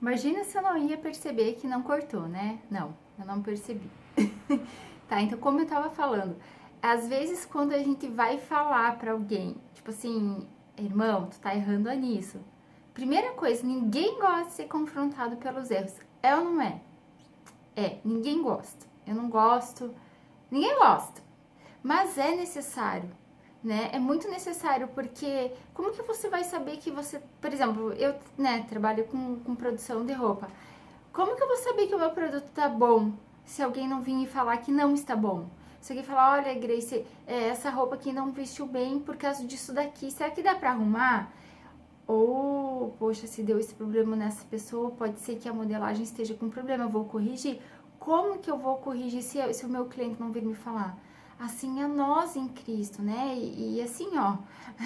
Imagina se eu não ia perceber que não cortou, né? Não, eu não percebi. Tá, então como eu tava falando, às vezes quando a gente vai falar pra alguém, tipo assim, irmão, tu tá errando nisso. Primeira coisa, ninguém gosta de ser confrontado pelos erros. É ou não é? É, ninguém gosta. Eu não gosto, ninguém gosta. Mas é necessário, né? É muito necessário, porque como que você vai saber que você, por exemplo, eu, né, trabalho com produção de roupa. Como que eu vou saber que o meu produto tá bom se alguém não vir e falar que não está bom? Se alguém falar, olha, Grace, essa roupa aqui não vestiu bem por causa disso daqui, será que dá pra arrumar? Ou, poxa, se deu esse problema nessa pessoa, pode ser que a modelagem esteja com problema, eu vou corrigir. Como que eu vou corrigir se o meu cliente não vir me falar? Assim é nós em Cristo, né? E assim, ó,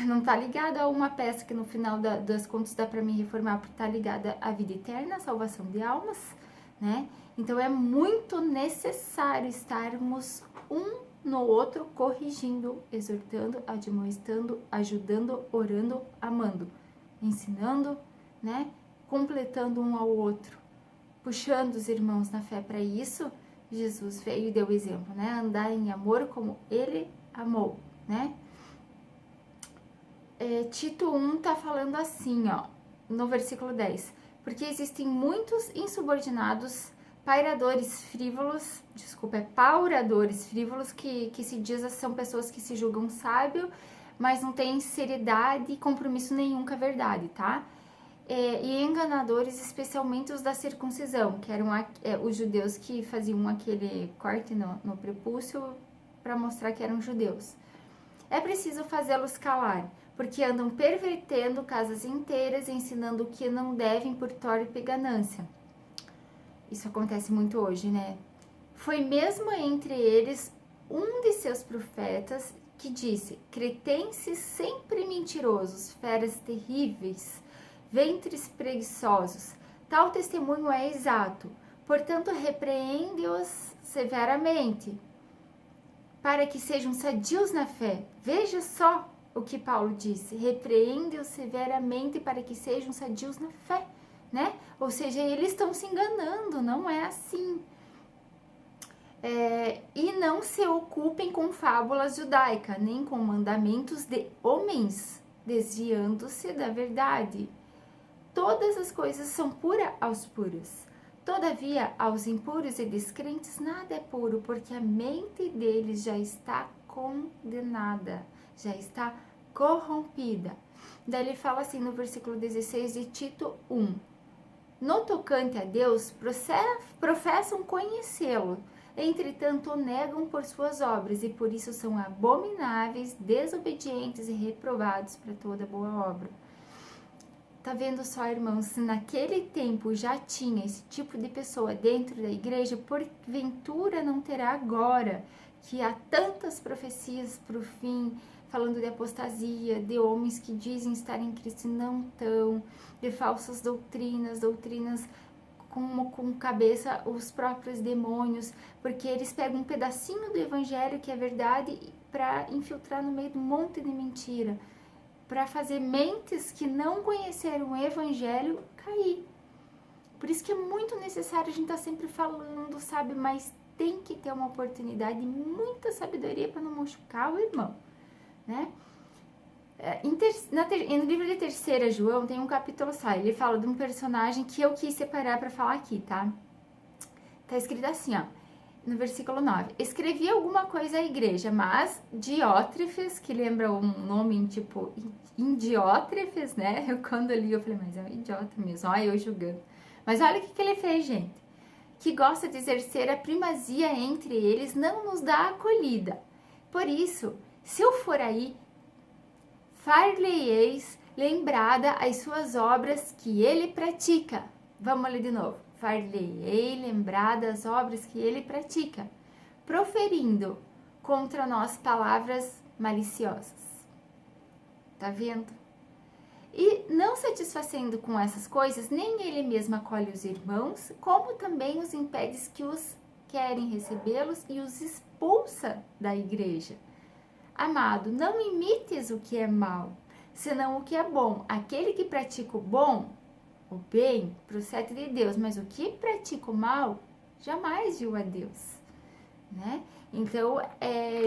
não tá ligado a uma peça que no final das contas dá pra me reformar, porque tá ligada à vida eterna, à salvação de almas, né? Então é muito necessário estarmos um no outro, corrigindo, exortando, admoestando, ajudando, orando, amando, ensinando, né? Completando um ao outro, puxando os irmãos na fé. Para isso, Jesus veio e deu o exemplo, né? Andar em amor como ele amou, né? Tito 1 tá falando assim, ó, no versículo 10. Porque existem muitos insubordinados, pauradores frívolos, que se diz são pessoas que se julgam sábio, mas não têm seriedade e compromisso nenhum com a verdade, tá? E enganadores, especialmente os da circuncisão, que eram os judeus que faziam aquele corte no prepúcio para mostrar que eram judeus. É preciso fazê-los calar, porque andam pervertendo casas inteiras, ensinando o que não devem por torpe ganância. Isso acontece muito hoje, né? Foi mesmo entre eles um de seus profetas que disse: cretenses sempre mentirosos, feras terríveis, ventres preguiçosos. Tal testemunho é exato. Portanto, repreende-os severamente, para que sejam sadios na fé. Veja só o que Paulo disse: repreende-os severamente para que sejam sadios na fé, né? Ou seja, eles estão se enganando, não é assim. E não se ocupem com fábulas judaicas, nem com mandamentos de homens, desviando-se da verdade. Todas as coisas são puras aos puros. Todavia, aos impuros e descrentes nada é puro, porque a mente deles já está condenada, já está corrompida. Daí ele fala assim no versículo 16 de Tito 1. No tocante a Deus, professam conhecê-lo, entretanto o negam por suas obras, e por isso são abomináveis, desobedientes e reprovados para toda boa obra. Tá vendo só, irmãos, se naquele tempo já tinha esse tipo de pessoa dentro da igreja, porventura não terá agora, que há tantas profecias para o fim, falando de apostasia, de homens que dizem estar em Cristo e não estão, de falsas doutrinas com cabeça os próprios demônios, porque eles pegam um pedacinho do evangelho que é verdade para infiltrar no meio de um monte de mentira, para fazer mentes que não conheceram o evangelho cair. Por isso que é muito necessário a gente estar sempre falando, sabe? Mas tem que ter uma oportunidade e muita sabedoria para não machucar o irmão, né? No livro de 3 João tem um capítulo só, ele fala de um personagem que eu quis separar para falar aqui, tá? Tá escrito assim, ó, no versículo 9. Escrevi alguma coisa à igreja, mas Diótrefes, que lembra um nome tipo Indiótrefes, né? Eu quando li, eu falei, mas é um idiota mesmo, olha eu julgando. Mas olha o que ele fez, gente. Que gosta de exercer a primazia entre eles, não nos dá acolhida. Por isso, se eu for aí, far-lhe-eis lembrada as suas obras que ele pratica. Vamos ler de novo. Far-lhe-ei lembrada as obras que ele pratica, proferindo contra nós palavras maliciosas. Tá vendo? E não satisfazendo com essas coisas, nem ele mesmo acolhe os irmãos, como também os impede que os querem recebê-los e os expulsa da igreja. Amado, não imites o que é mal, senão o que é bom. Aquele que pratica o bom o bem procede de Deus, mas o que pratica o mal jamais viu a Deus, né? Então,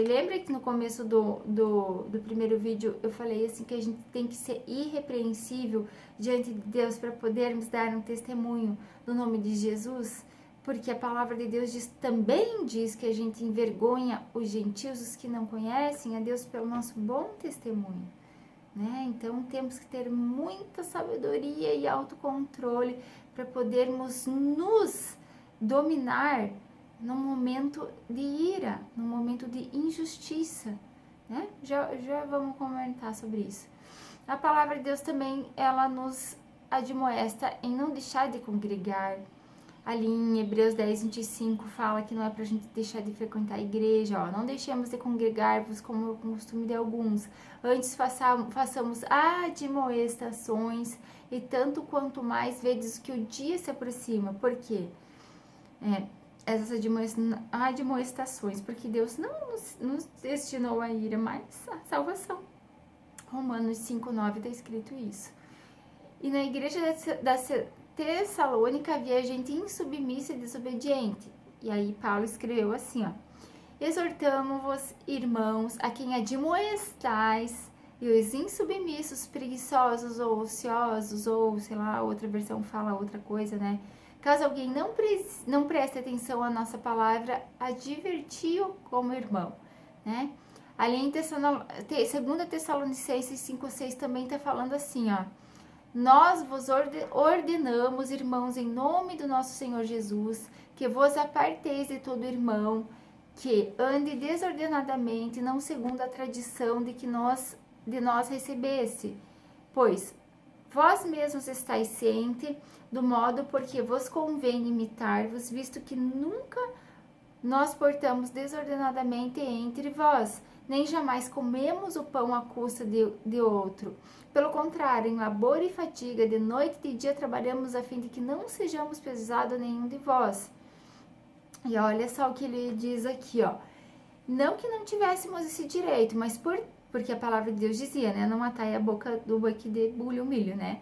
lembra que no começo do primeiro vídeo eu falei assim que a gente tem que ser irrepreensível diante de Deus para podermos dar um testemunho do nome de Jesus? Porque a palavra de Deus também diz que a gente envergonha os gentios, os que não conhecem a Deus, pelo nosso bom testemunho, né? Então temos que ter muita sabedoria e autocontrole para podermos nos dominar num momento de ira, num momento de injustiça, né? Já vamos comentar sobre isso. A palavra de Deus também, ela nos admoesta em não deixar de congregar. Ali em Hebreus 10, 25 fala que não é pra gente deixar de frequentar a igreja, ó. Não deixemos de congregar-vos como é o costume de alguns. Antes façamos admoestações, e tanto quanto mais vedes que o dia se aproxima. Por quê? Essas admoestações, porque Deus não nos destinou a ira, mas a salvação. Romanos 5:9 está escrito isso. E na igreja da Tessalônica havia gente insubmissa e desobediente. E aí Paulo escreveu assim, ó: exortamo-vos, irmãos, a quem admoestais, e os insubmissos, preguiçosos ou ociosos, ou sei lá, outra versão fala outra coisa, né? Caso alguém não preste atenção à nossa palavra, adverti-o como irmão, né? Ali em 2 Tessalonicenses 5:6 também está falando assim, ó: nós vos ordenamos, irmãos, em nome do nosso Senhor Jesus, que vos aparteis de todo irmão que ande desordenadamente, não segundo a tradição de nós recebesse, pois vós mesmos estáis cientes do modo porque vos convém imitar-vos, visto que nunca nós portamos desordenadamente entre vós, nem jamais comemos o pão à custa de outro. Pelo contrário, em labor e fadiga, de noite e de dia trabalhamos a fim de que não sejamos pesado a nenhum de vós. E olha só o que ele diz aqui, ó. Não que não tivéssemos esse direito, mas porque a palavra de Deus dizia, né? Não matai a boca do boi que debulha o milho, né?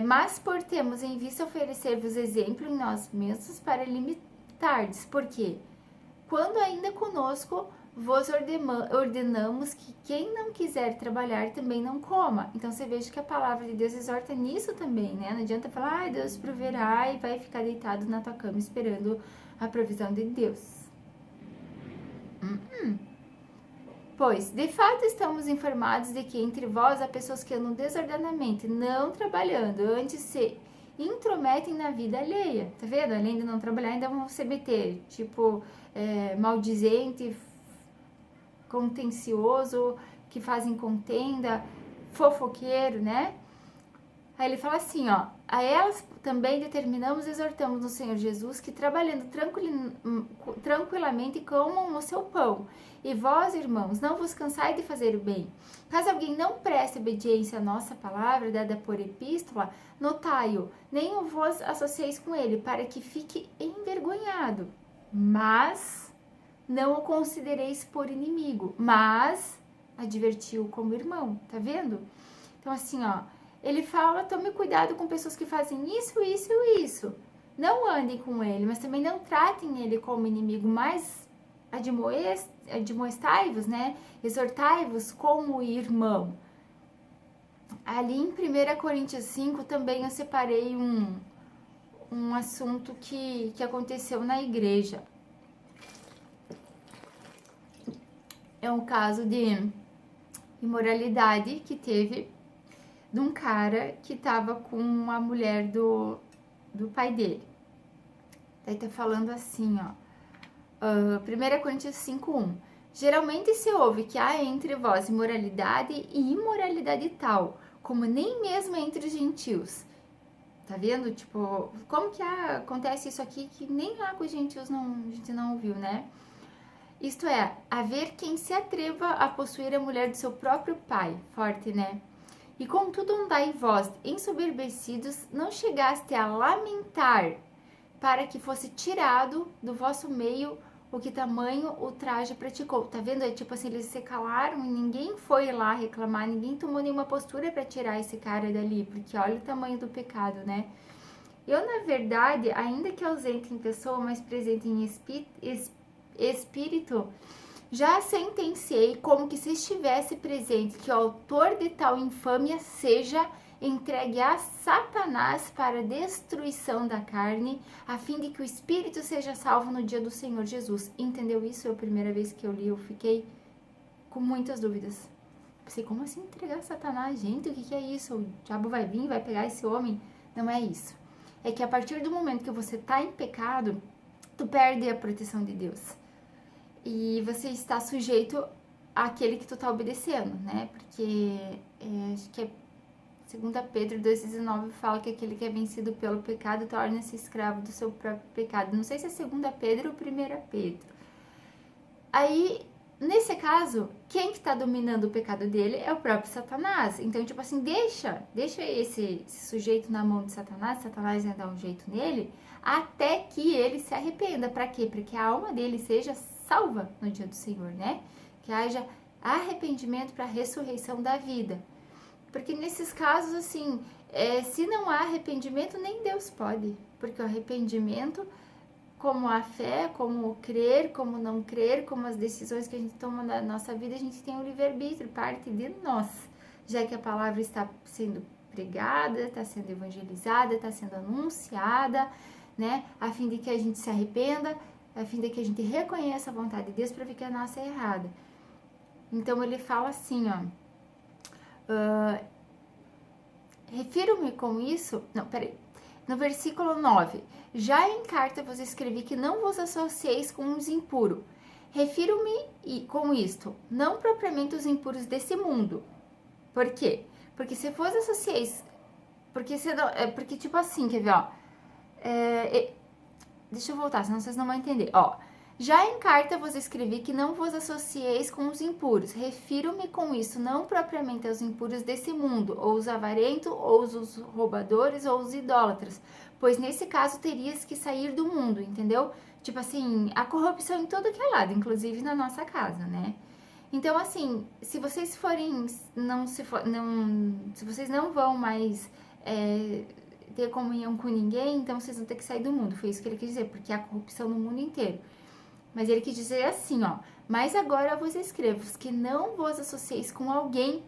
Mas por termos em vista oferecer-vos exemplo em nós mesmos para limitardes. Porque quando ainda conosco vos ordenamos que quem não quiser trabalhar também não coma. Então você veja que a palavra de Deus exorta nisso também, né? Não adianta falar, ai, Deus proverá e vai ficar deitado na tua cama esperando a provisão de Deus. Pois, de fato, estamos informados de que entre vós há pessoas que andam desordenadamente, não trabalhando, antes se intrometem na vida alheia. Tá vendo? Além de não trabalhar, ainda vão se meter. Tipo, maldizente, contencioso, que fazem contenda, fofoqueiro, né? Aí ele fala assim, ó: a elas também determinamos e exortamos no Senhor Jesus que trabalhando tranquilamente comam o seu pão. E vós, irmãos, não vos cansai de fazer o bem. Caso alguém não preste obediência à nossa palavra, dada por epístola, notai-o, nem vos associeis com ele, para que fique envergonhado. Mas não o considereis por inimigo, mas advertiu como irmão. Tá vendo? Então, assim, ó, ele fala, tome cuidado com pessoas que fazem isso, isso e isso. Não andem com ele, mas também não tratem ele como inimigo, mas admoestai-vos, né? Exortai-vos como irmão. Ali em 1 Coríntios 5 também eu separei um assunto que aconteceu na igreja. É um caso de imoralidade que teve de um cara que tava com a mulher do pai dele. Daí tá falando assim, ó. 1 Coríntios 5:1. Geralmente se ouve que há entre vós imoralidade e imoralidade tal, como nem mesmo entre os gentios. Tá vendo? Tipo, como que acontece isso aqui que nem lá com os gentios a gente não ouviu, né? Isto é, haver quem se atreva a possuir a mulher do seu próprio pai. Forte, né? E contudo andai vós ensoberbecidos, não chegaste a lamentar para que fosse tirado do vosso meio o que tamanho o traje praticou. Tá vendo? É tipo assim, eles se calaram e ninguém foi lá reclamar, ninguém tomou nenhuma postura para tirar esse cara dali, porque olha o tamanho do pecado, né? Eu, na verdade, ainda que ausente em pessoa, mas presente em espírito, já sentenciei como que se estivesse presente que o autor de tal infâmia seja entregue a Satanás para a destruição da carne, a fim de que o espírito seja salvo no dia do Senhor Jesus. Entendeu isso? A primeira vez que eu li, eu fiquei com muitas dúvidas. Pensei, como assim entregar a Satanás? Gente, o que é isso? O diabo vai vir, vai pegar esse homem? Não é isso. É que a partir do momento que você está em pecado, tu perde a proteção de Deus. E você está sujeito àquele que tu está obedecendo, né? Porque acho que é 2 Pedro 2,19 fala que aquele que é vencido pelo pecado torna-se escravo do seu próprio pecado. Não sei se é 2 Pedro ou 1 Pedro. Aí, nesse caso, quem que tá dominando o pecado dele é o próprio Satanás. Então, tipo assim, deixa esse sujeito na mão de Satanás vai dar um jeito nele, até que ele se arrependa. Pra quê? Para que a alma dele seja salva no dia do Senhor, né? Que haja arrependimento para a ressurreição da vida. Porque nesses casos, assim, se não há arrependimento, nem Deus pode. Porque o arrependimento, como a fé, como crer, como não crer, como as decisões que a gente toma na nossa vida, a gente tem o livre-arbítrio, parte de nós. Já que a palavra está sendo pregada, está sendo evangelizada, está sendo anunciada, né? A fim de que a gente se arrependa, a fim de que a gente reconheça a vontade de Deus para ver que a nossa é errada. Então ele fala assim, ó. Refiro-me com isso... Não, peraí. No versículo 9. Já em carta vos escrevi que não vos associeis com os impuros. Refiro-me com isto, não propriamente os impuros desse mundo. Por quê? Porque se vos associeis... Porque tipo assim, quer ver, ó. Deixa eu voltar, senão vocês não vão entender. Ó. Já em carta vos escrevi que não vos associeis com os impuros. Refiro-me com isso não propriamente aos impuros desse mundo, ou os avarentos, ou os roubadores, ou os idólatras, pois nesse caso terias que sair do mundo, entendeu? Tipo assim, a corrupção em todo que é lado, inclusive na nossa casa, né? Então, assim, se vocês forem, se vocês não vão mais ter comunhão com ninguém, então vocês vão ter que sair do mundo. Foi isso que ele quis dizer, porque há corrupção no mundo inteiro. Mas ele quis dizer assim, ó. Mas agora vos escrevo que não vos associeis com alguém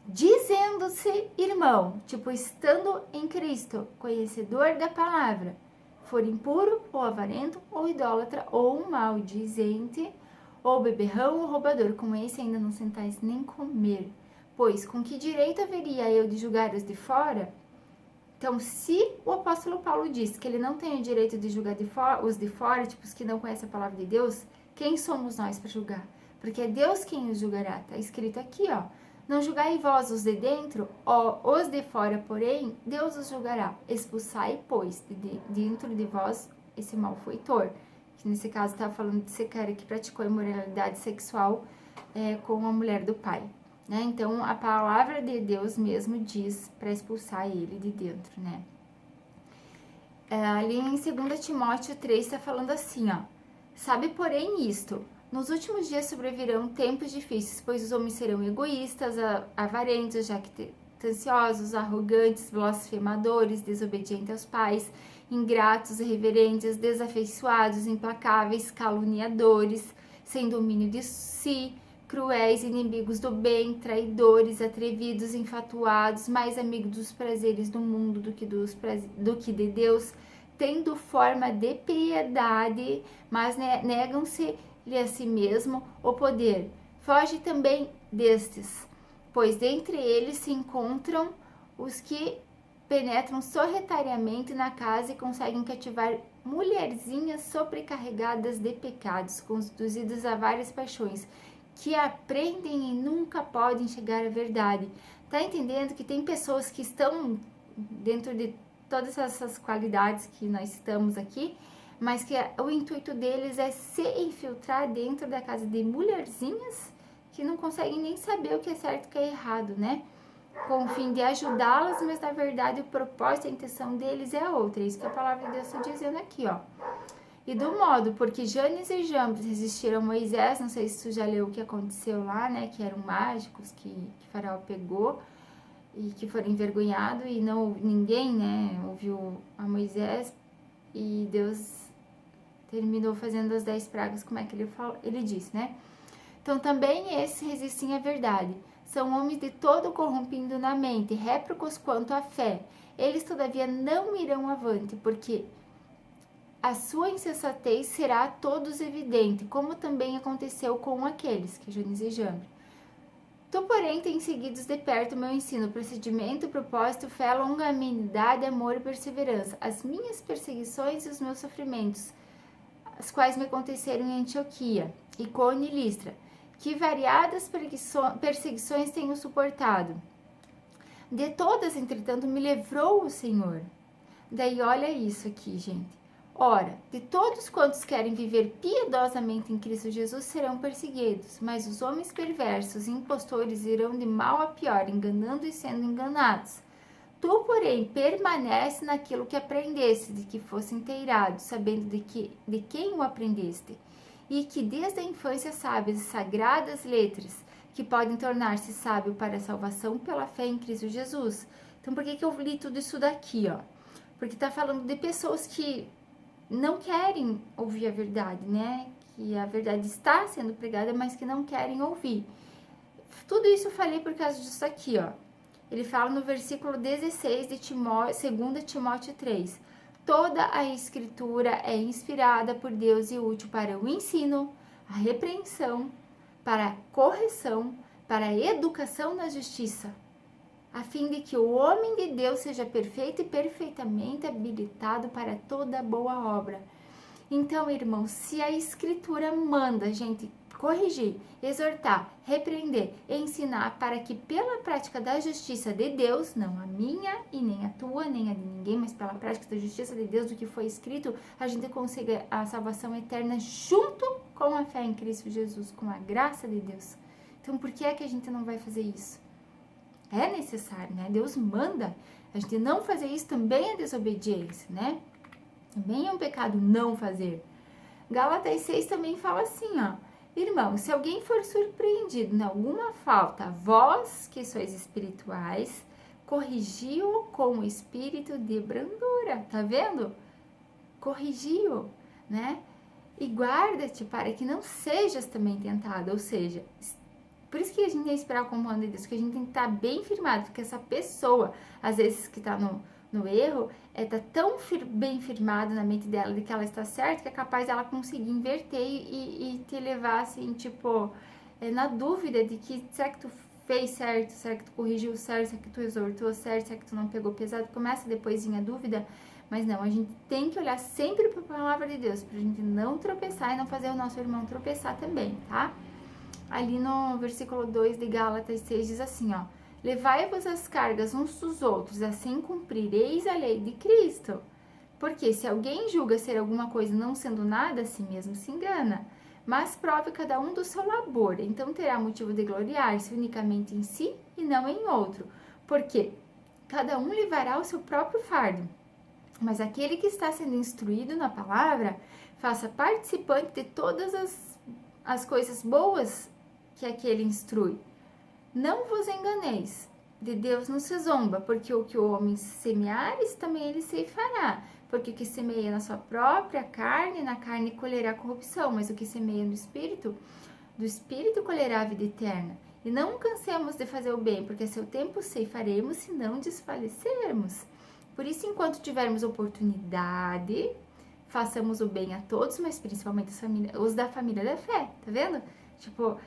dizendo-se irmão, tipo, estando em Cristo, conhecedor da palavra, for impuro, ou avarento, ou idólatra, ou maldizente, ou beberrão, ou roubador. Com esse ainda não sentais nem comer. Pois, com que direito haveria eu de julgar os de fora? Então, se o apóstolo Paulo diz que ele não tem o direito de julgar os de fora, tipo, os que não conhecem a palavra de Deus, quem somos nós para julgar? Porque é Deus quem os julgará. Está escrito aqui, ó. Não julgai vós os de dentro, ó, os de fora, porém, Deus os julgará. Expulsai, pois, de dentro de vós esse malfeitor. Que nesse caso estava falando desse cara que praticou imoralidade sexual com a mulher do pai. Né? Então, a palavra de Deus mesmo diz para expulsar ele de dentro, né? Ali em 2 Timóteo 3 está falando assim, ó. Sabe, porém, isto, nos últimos dias sobrevirão tempos difíceis, pois os homens serão egoístas, avarentos, jactanciosos, arrogantes, blasfemadores, desobedientes aos pais, ingratos, irreverentes, desafeiçoados, implacáveis, caluniadores, sem domínio de si, cruéis, inimigos do bem, traidores, atrevidos, enfatuados, mais amigos dos prazeres do mundo do que de Deus, tendo forma de piedade, mas negam-se-lhe a si mesmo o poder. Foge também destes, pois dentre eles se encontram os que penetram sorrateiramente na casa e conseguem cativar mulherzinhas sobrecarregadas de pecados, conduzidas a várias paixões, que aprendem e nunca podem chegar à verdade. Tá entendendo que tem pessoas que estão dentro de todas essas qualidades que nós estamos aqui, mas que o intuito deles é se infiltrar dentro da casa de mulherzinhas que não conseguem nem saber o que é certo e o que é errado, né? Com o fim de ajudá-las, mas na verdade o propósito, a intenção deles é outra. É isso que a palavra de Deus está dizendo aqui, ó. E do modo, porque Janes e Jambres resistiram a Moisés, não sei se tu já leu o que aconteceu lá, né, que eram mágicos que Faraó pegou e que foram envergonhados e não ninguém, né, ouviu a Moisés e Deus terminou fazendo as 10 pragas, como é que ele disse, né? Então também esses resistem à verdade. São homens de todo corrompindo na mente, réprocos quanto à fé. Eles todavia não irão avante, porque a sua insensatez será a todos evidente, como também aconteceu com aqueles, que é Janes e Jambre. Tu, porém, tens seguido de perto o meu ensino, procedimento, propósito, fé, longanimidade, amor e perseverança, as minhas perseguições e os meus sofrimentos, as quais me aconteceram em Antioquia, Icônio e Listra, que variadas perseguições tenho suportado. De todas, entretanto, me livrou o Senhor. Daí olha isso aqui, gente. Ora, de todos quantos querem viver piedosamente em Cristo Jesus serão perseguidos, mas os homens perversos e impostores irão de mal a pior, enganando e sendo enganados. Tu, porém, permanece naquilo que aprendeste, de que fosse inteirado, sabendo de quem o aprendeste, e que desde a infância sabes as sagradas letras, que podem tornar-se sábio para a salvação pela fé em Cristo Jesus. Então, por que eu li tudo isso daqui, ó? Porque tá falando de pessoas que não querem ouvir a verdade, né? Que a verdade está sendo pregada, mas que não querem ouvir. Tudo isso eu falei por causa disso aqui, ó. Ele fala no versículo 16 de 2 Timóteo 3. Toda a escritura é inspirada por Deus e útil para o ensino, a repreensão, para a correção, para a educação na justiça, a fim de que o homem de Deus seja perfeito e perfeitamente habilitado para toda boa obra. Então, irmãos, se a escritura manda a gente corrigir, exortar, repreender, ensinar para que pela prática da justiça de Deus, não a minha e nem a tua, nem a de ninguém, mas pela prática da justiça de Deus, do que foi escrito, a gente consiga a salvação eterna junto com a fé em Cristo Jesus, com a graça de Deus. Então, por que é que a gente não vai fazer isso? É necessário, né? Deus manda. A gente não fazer isso também é desobediência, né? Também é um pecado não fazer. Gálatas 6 também fala assim, ó. Irmão, se alguém for surpreendido em alguma falta, vós que sois espirituais, corrigiu-o com o espírito de brandura. Tá vendo? Corrigiu, né? E guarda-te para que não sejas também tentado. Ou seja, por isso que a gente tem que esperar o comando de Deus, que a gente tem que estar bem firmado, porque essa pessoa, às vezes que está no erro, tá tão bem firmada na mente dela de que ela está certa, que é capaz dela conseguir inverter e te levar assim, tipo, na dúvida de que será que tu fez certo, será que tu corrigiu certo, será que tu exortou certo, será que tu não pegou pesado, começa depois a dúvida, mas não, a gente tem que olhar sempre para a palavra de Deus, pra gente não tropeçar e não fazer o nosso irmão tropeçar também, tá? Ali no versículo 2 de Gálatas 6 diz assim, ó, levai-vos as cargas uns dos outros, assim cumprireis a lei de Cristo. Porque se alguém julga ser alguma coisa não sendo nada, a si mesmo se engana. Mas prove cada um do seu labor, então terá motivo de gloriar-se unicamente em si e não em outro. Porque cada um levará o seu próprio fardo. Mas aquele que está sendo instruído na palavra, faça participante de todas as coisas boas que aquele instrui. Não vos enganeis, de Deus não se zomba, porque o que o homem semear, isso também ele ceifará. Porque o que semeia na sua própria carne, na carne colherá corrupção, mas o que semeia no Espírito, do Espírito colherá a vida eterna. E não cansemos de fazer o bem, porque a seu tempo ceifaremos, se não desfalecermos. Por isso, enquanto tivermos oportunidade, façamos o bem a todos, mas principalmente os da família da fé, tá vendo? Tipo,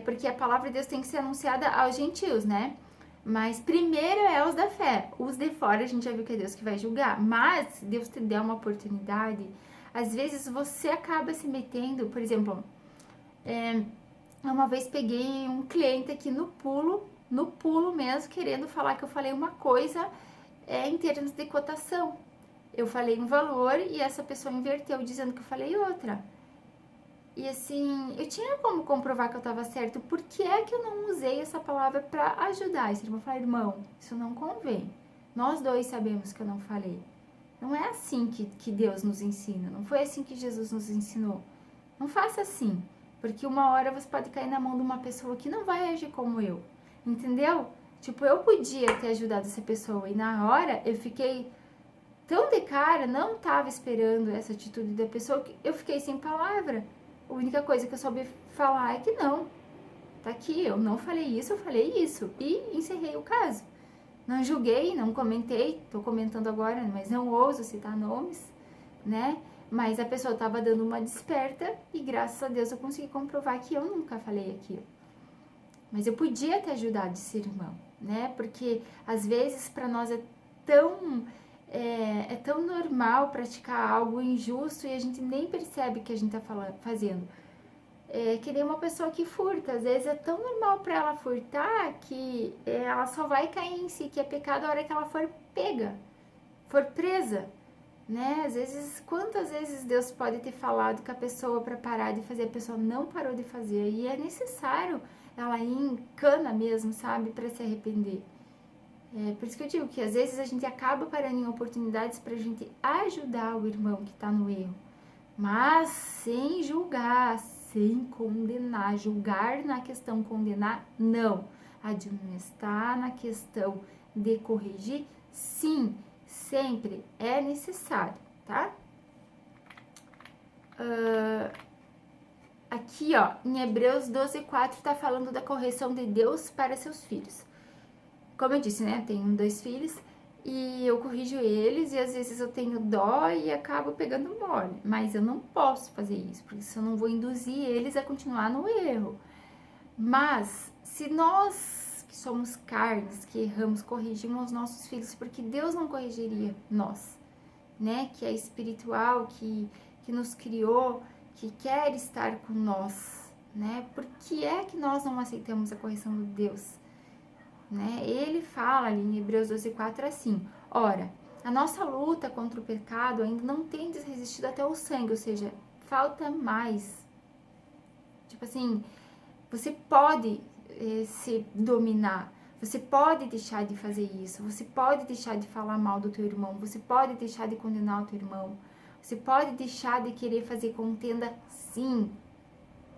porque a palavra de Deus tem que ser anunciada aos gentios, né? Mas primeiro é os da fé. Os de fora a gente já viu que é Deus que vai julgar. Mas se Deus te der uma oportunidade, às vezes você acaba se metendo, por exemplo, uma vez peguei um cliente aqui no pulo mesmo, querendo falar que eu falei uma coisa em termos de cotação. Eu falei um valor e essa pessoa inverteu dizendo que eu falei outra. E assim, eu tinha como comprovar que eu estava certo. Por que é que eu não usei essa palavra para ajudar esse irmão? Eu falei, irmão, isso não convém. Nós dois sabemos que eu não falei. Não é assim que Deus nos ensina, não foi assim que Jesus nos ensinou. Não faça assim, porque uma hora você pode cair na mão de uma pessoa que não vai agir como eu, entendeu? Tipo, eu podia ter ajudado essa pessoa e na hora eu fiquei tão de cara, não tava esperando essa atitude da pessoa que eu fiquei sem palavra. A única coisa que eu soube falar é que não, tá aqui, eu não falei isso, eu falei isso e encerrei o caso. Não julguei, não comentei, tô comentando agora, mas não ouso citar nomes, né? Mas a pessoa tava dando uma desperta e graças a Deus eu consegui comprovar que eu nunca falei aquilo. Mas eu podia ter ajudado esse irmão, né? Porque às vezes para nós é tão normal praticar algo injusto e a gente nem percebe que a gente tá fazendo. É que nem uma pessoa que furta, às vezes é tão normal para ela furtar que ela só vai cair em si, que é pecado a hora que ela for pega, for presa, né? Às vezes, quantas vezes Deus pode ter falado com a pessoa para parar de fazer, a pessoa não parou de fazer, e é necessário ela ir em cana mesmo, sabe, para se arrepender. Por isso que eu digo que às vezes a gente acaba parando em oportunidades para a gente ajudar o irmão que está no erro, mas sem julgar, sem condenar. Julgar na questão condenar, não. Admoestar na questão de corrigir, sim, sempre é necessário, tá? Aqui, ó, em Hebreus 12:4 tá falando da correção de Deus para seus filhos. Como eu disse, né, tenho 2 filhos e eu corrijo eles e às vezes eu tenho dó e acabo pegando mole, mas eu não posso fazer isso, porque senão eu não vou induzir eles a continuar no erro. Mas se nós que somos carnes, que erramos, corrigimos os nossos filhos, porque Deus não corrigiria nós, né, que é espiritual, que nos criou, que quer estar com nós, né? Por que é que nós não aceitamos a correção de Deus? Né? Ele fala ali em Hebreus 12:4 assim: ora, a nossa luta contra o pecado ainda não tem resistido até o sangue, ou seja, falta mais. Tipo assim, você pode se dominar, você pode deixar de fazer isso, você pode deixar de falar mal do teu irmão, você pode deixar de condenar o teu irmão, você pode deixar de querer fazer contenda, sim.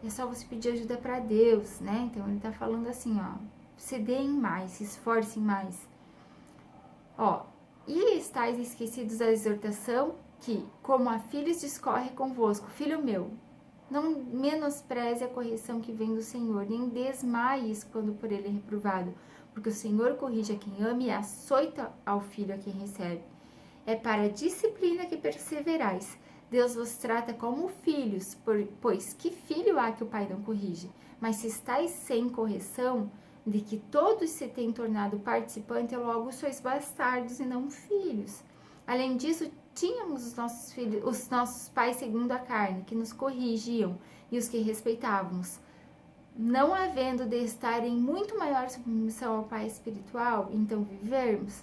É só você pedir ajuda para Deus, né? Então ele tá falando assim, ó, se deem mais, se esforcem mais. Ó, e estáis esquecidos da exortação que, como a filhos discorre convosco, filho meu, não menospreze a correção que vem do Senhor, nem desmaies quando por ele é reprovado, porque o Senhor corrige a quem ama e açoita ao filho a quem recebe. É para a disciplina que perseverais. Deus vos trata como filhos, pois que filho há que o pai não corrige? Mas se estáis sem correção, de que todos se têm tornado participantes, logo sois bastardos e não filhos. Além disso, tínhamos os nossos pais segundo a carne, que nos corrigiam e os que respeitávamos. Não havendo de estar em muito maior submissão ao Pai espiritual, então vivermos,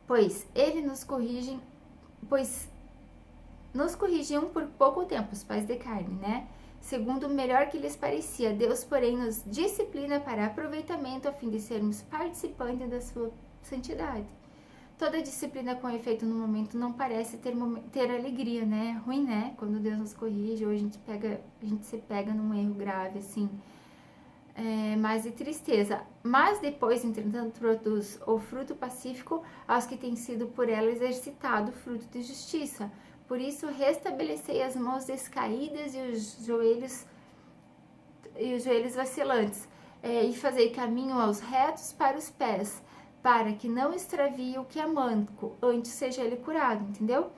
pois nos corrigiam por pouco tempo, os pais de carne, né? Segundo o melhor que lhes parecia. Deus, porém, nos disciplina para aproveitamento, a fim de sermos participantes da sua santidade. Toda disciplina com efeito no momento não parece ter alegria, né? É ruim, né? Quando Deus nos corrige, ou a gente se pega num erro grave, assim. Mais de tristeza. Mas depois, entretanto, produz o fruto pacífico aos que têm sido por ela exercitado fruto de justiça. Por isso, restabelecei as mãos descaídas e os joelhos vacilantes, e fazei caminho aos retos para os pés, para que não extravie o que é manco, antes seja ele curado, entendeu?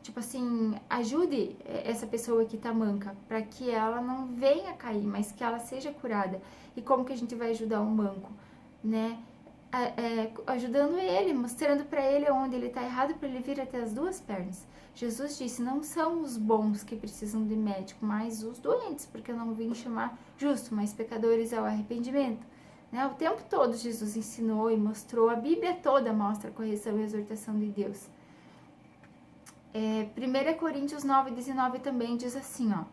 Tipo assim, ajude essa pessoa que tá manca, para que ela não venha cair, mas que ela seja curada. E como que a gente vai ajudar um manco, né? Ajudando ele, mostrando para ele onde ele tá errado, para ele vir até as 2 pernas. Jesus disse, não são os bons que precisam de médico, mas os doentes, porque eu não vim chamar justo, mas pecadores ao arrependimento. Né? O tempo todo Jesus ensinou e mostrou, a Bíblia toda mostra a correção e a exortação de Deus. 1 Coríntios 9:19 também diz assim, ó,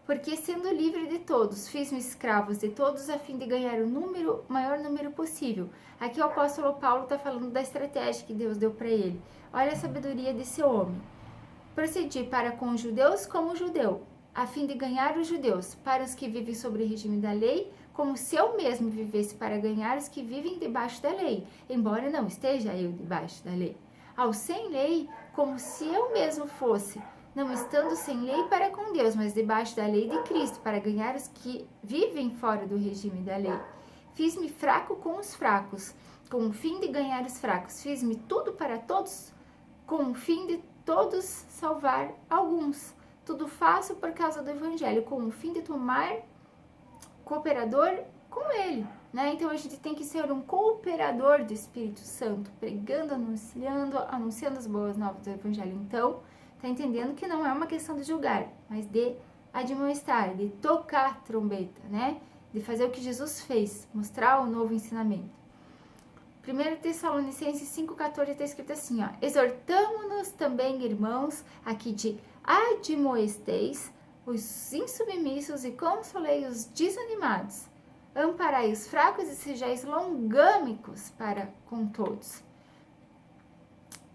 Porque sendo livre de todos, fiz-me escravos de todos a fim de ganhar o maior número possível. Aqui o apóstolo Paulo está falando da estratégia que Deus deu para ele. Olha a sabedoria desse homem. Procedi para com os judeus como judeu, a fim de ganhar os judeus, para os que vivem sobre o regime da lei, como se eu mesmo vivesse para ganhar os que vivem debaixo da lei, embora não esteja eu debaixo da lei. Aos sem lei, como se eu mesmo fosse, não estando sem lei para com Deus, mas debaixo da lei de Cristo, para ganhar os que vivem fora do regime da lei. Fiz-me fraco com os fracos, com o fim de ganhar os fracos. Fiz-me tudo para todos, com o fim de todos salvar alguns. Tudo faço por causa do evangelho, com o fim de tomar cooperador com ele, né? Então a gente tem que ser um cooperador do Espírito Santo, pregando, anunciando as boas novas do evangelho. Então, tá entendendo que não é uma questão de julgar, mas de admoestar, de tocar trombeta, né? De fazer o que Jesus fez, mostrar o novo ensinamento. 1 Tessalonicenses 5,14 está escrito assim, ó: exortamo-nos também, irmãos, aqui de admoesteis os insubmissos e consolei os desanimados. Amparai os fracos e sejais longâmicos para com todos.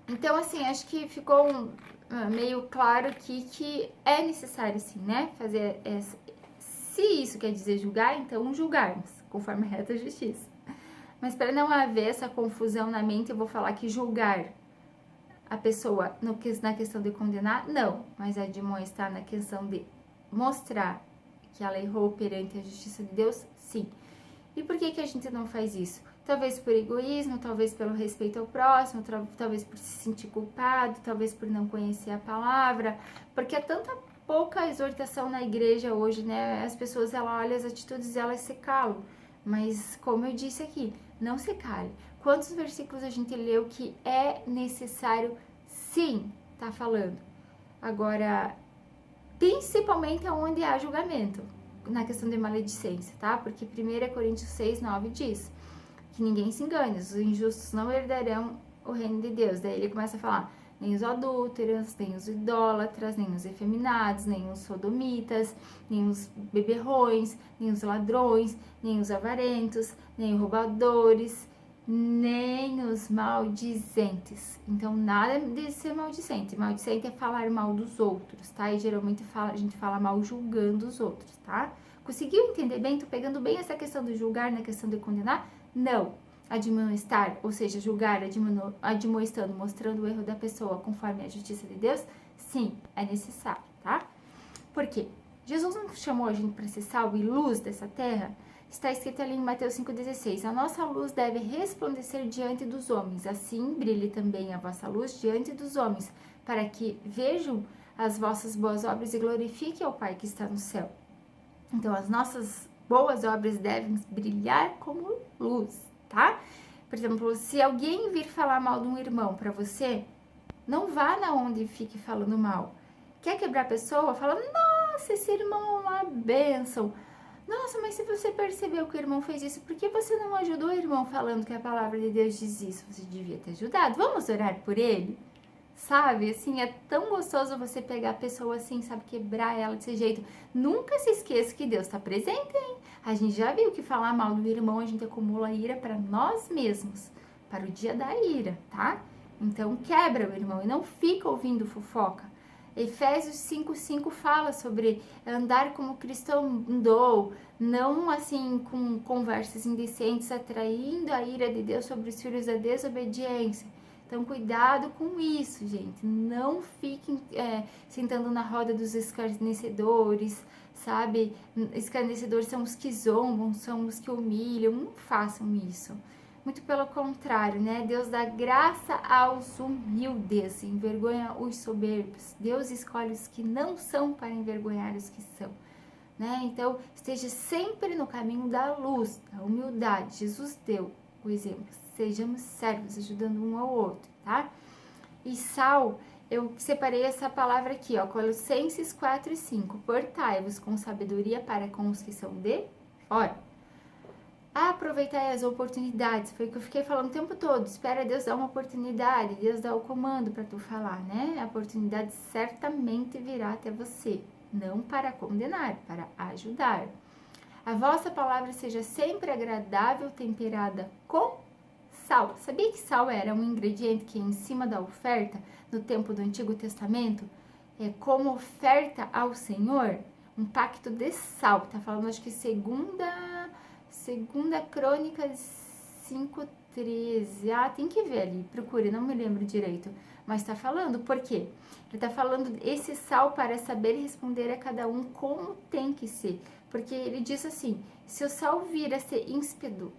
Então, assim, acho que ficou meio claro aqui que é necessário, sim, né, fazer essa. Se isso quer dizer julgar, então julgarmos, conforme a reta justiça. Mas para não haver essa confusão na mente, eu vou falar que julgar a pessoa na questão de condenar, não. Mas admoestar na questão de mostrar que ela errou perante a justiça de Deus, sim. E por que a gente não faz isso? Talvez por egoísmo, talvez pelo respeito ao próximo, talvez por se sentir culpado, talvez por não conhecer a palavra, porque é tanta pouca exortação na igreja hoje, né? As pessoas, ela olha as atitudes, elas se calam. Mas, como eu disse aqui, não se cale. Quantos versículos a gente leu que é necessário, sim, tá falando. Agora, principalmente onde há julgamento, na questão de maledicência, tá? Porque 1 Coríntios 6:9 diz que ninguém se engane, os injustos não herdarão o reino de Deus. Daí ele começa a falar, nem os adúlteros, nem os idólatras, nem os efeminados, nem os sodomitas, nem os beberrões, nem os ladrões, nem os avarentos, nem os roubadores, nem os maldizentes. Então, nada de ser maldicente. Maldicente é falar mal dos outros, tá? E geralmente a gente fala mal julgando os outros, tá? Conseguiu entender bem? Tô pegando bem essa questão de julgar na questão de condenar? Não. Admoestar, ou seja, julgar, admoestando, mostrando o erro da pessoa conforme a justiça de Deus, sim, é necessário, tá? Por quê? Jesus não chamou a gente para ser sal e luz dessa terra? Está escrito ali em Mateus 5,16, a nossa luz deve resplandecer diante dos homens, assim brilhe também a vossa luz diante dos homens, para que vejam as vossas boas obras e glorifiquem ao Pai que está no céu. Então, as nossas boas obras devem brilhar como luz, tá? Por exemplo, se alguém vir falar mal de um irmão para você, não vá na onde fique falando mal. Quer quebrar a pessoa? Fala, nossa, esse irmão é uma bênção. Nossa, mas se você percebeu que o irmão fez isso, por que você não ajudou o irmão falando que a palavra de Deus diz isso? Você devia ter ajudado. Vamos orar por ele? Sabe, assim, é tão gostoso você pegar a pessoa assim, sabe, quebrar ela desse jeito. Nunca se esqueça que Deus está presente, hein? A gente já viu que falar mal do irmão, a gente acumula ira para nós mesmos, para o dia da ira, tá? Então, quebra o irmão e não fica ouvindo fofoca. Efésios 5:5 fala sobre andar como Cristo andou, não assim com conversas indecentes, atraindo a ira de Deus sobre os filhos da desobediência. Então, cuidado com isso, gente. Não fiquem sentando na roda dos escarnecedores, sabe? Escarnecedores são os que zombam, são os que humilham. Não façam isso. Muito pelo contrário, né? Deus dá graça aos humildes, envergonha os soberbos. Deus escolhe os que não são para envergonhar os que são, né? Então, esteja sempre no caminho da luz, da humildade. Jesus deu o exemplo. Sejamos servos, ajudando um ao outro, tá? E sal, eu separei essa palavra aqui, ó, Colossenses 4:5. Portai-vos com sabedoria para com os que são de fora. Aproveitai as oportunidades, foi o que eu fiquei falando o tempo todo. Espera Deus dar uma oportunidade, Deus dá o comando para tu falar, né? A oportunidade certamente virá até você, não para condenar, para ajudar. A vossa palavra seja sempre agradável, temperada com sal. Sabia que sal era um ingrediente que em cima da oferta, no tempo do Antigo Testamento, como oferta ao Senhor, um pacto de sal. Tá falando, acho que segunda Crônicas 5:13. Tem que ver ali, procure, não me lembro direito. Mas tá falando, por quê? Ele tá falando esse sal para saber responder a cada um como tem que ser. Porque ele diz assim, se o sal vir a ser íspido,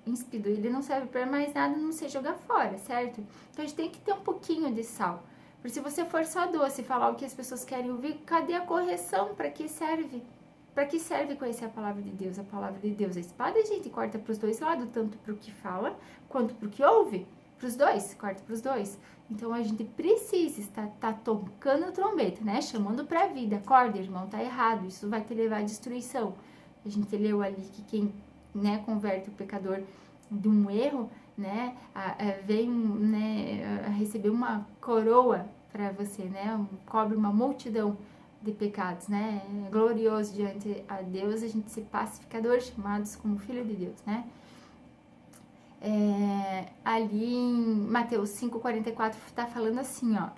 ele não serve para mais nada, não se jogar fora, certo? Então a gente tem que ter um pouquinho de sal. Porque se você for só doce e falar o que as pessoas querem ouvir, cadê a correção? Para que serve? Para que serve conhecer a palavra de Deus? A palavra de Deus, a espada, a gente corta para os dois lados, tanto para o que fala, quanto para o que ouve. Para os dois, corta para os dois. Então, a gente precisa estar tocando a trombeta, né? Chamando para a vida. Acorda, irmão, tá errado. Isso vai te levar à destruição. A gente leu ali que quem, né, converte o pecador de um erro, né, vem, né, a receber uma coroa para você, né? Cobre uma multidão de pecados, né? É glorioso diante a Deus a gente ser pacificador, chamados como filho de Deus, né? Ali em Mateus 5:44 tá falando assim, ó.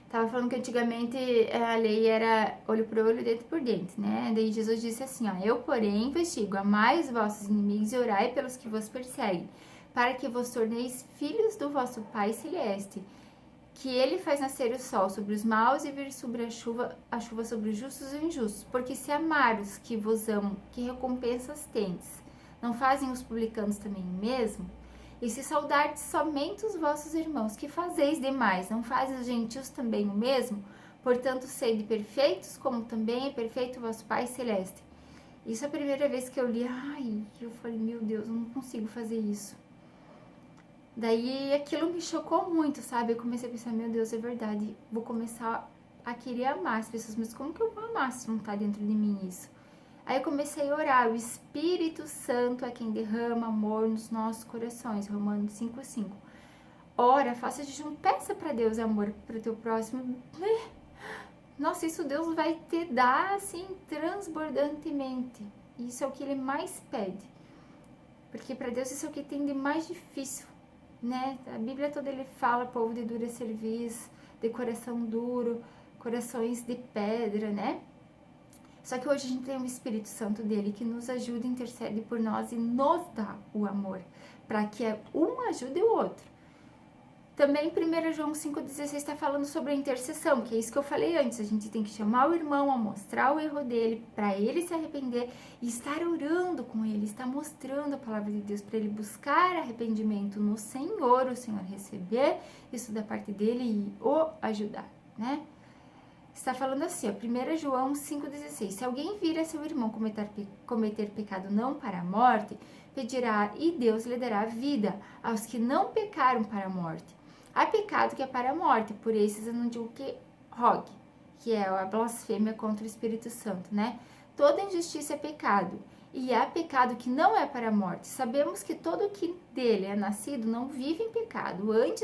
Tava falando que antigamente a lei era olho por olho, dente por dente, né? Daí Jesus disse assim, ó. Eu, porém, vos digo, amai os vossos inimigos e orai pelos que vos perseguem, para que vos torneis filhos do vosso Pai Celeste, que ele faz nascer o sol sobre os maus e vir sobre a chuva sobre os justos e injustos. Porque se amar os que vos amam, que recompensas tendes? Não fazem os publicanos também o mesmo? E se saudardes somente os vossos irmãos, que fazeis demais? Não fazem os gentios também o mesmo? Portanto, sede perfeitos, como também é perfeito o vosso Pai Celeste. Isso é a primeira vez que eu li. Eu falei, meu Deus, eu não consigo fazer isso. Daí aquilo me chocou muito, sabe? Eu comecei a pensar, meu Deus, é verdade. Vou começar a querer amar as pessoas, mas como que eu vou amar se não tá dentro de mim isso? Aí eu comecei a orar, o Espírito Santo é quem derrama amor nos nossos corações, Romanos 5:5. Ora, faça jejum, peça para Deus amor para o teu próximo. Nossa, isso Deus vai te dar assim, transbordantemente. Isso é o que Ele mais pede. Porque para Deus isso é o que tem de mais difícil, né? A Bíblia toda Ele fala, povo de dura cerviz, de coração duro, corações de pedra, né? Só que hoje a gente tem o Espírito Santo dele que nos ajuda, intercede por nós e nos dá o amor, para que um ajude o outro. Também 1 João 5,16 está falando sobre a intercessão, que é isso que eu falei antes. A gente tem que chamar o irmão a mostrar o erro dele, para ele se arrepender e estar orando com ele, estar mostrando a palavra de Deus para ele buscar arrependimento no Senhor, o Senhor receber isso da parte dele e o ajudar, né? Está falando assim, ó, 1 João 5,16. Se alguém vir a seu irmão cometer pecado não para a morte, pedirá e Deus lhe dará vida aos que não pecaram para a morte. Há pecado que é para a morte, por esses eu não digo que rogue, que é a blasfêmia contra o Espírito Santo, né? Toda injustiça é pecado, e há pecado que não é para a morte. Sabemos que todo que dele é nascido não vive em pecado. Antes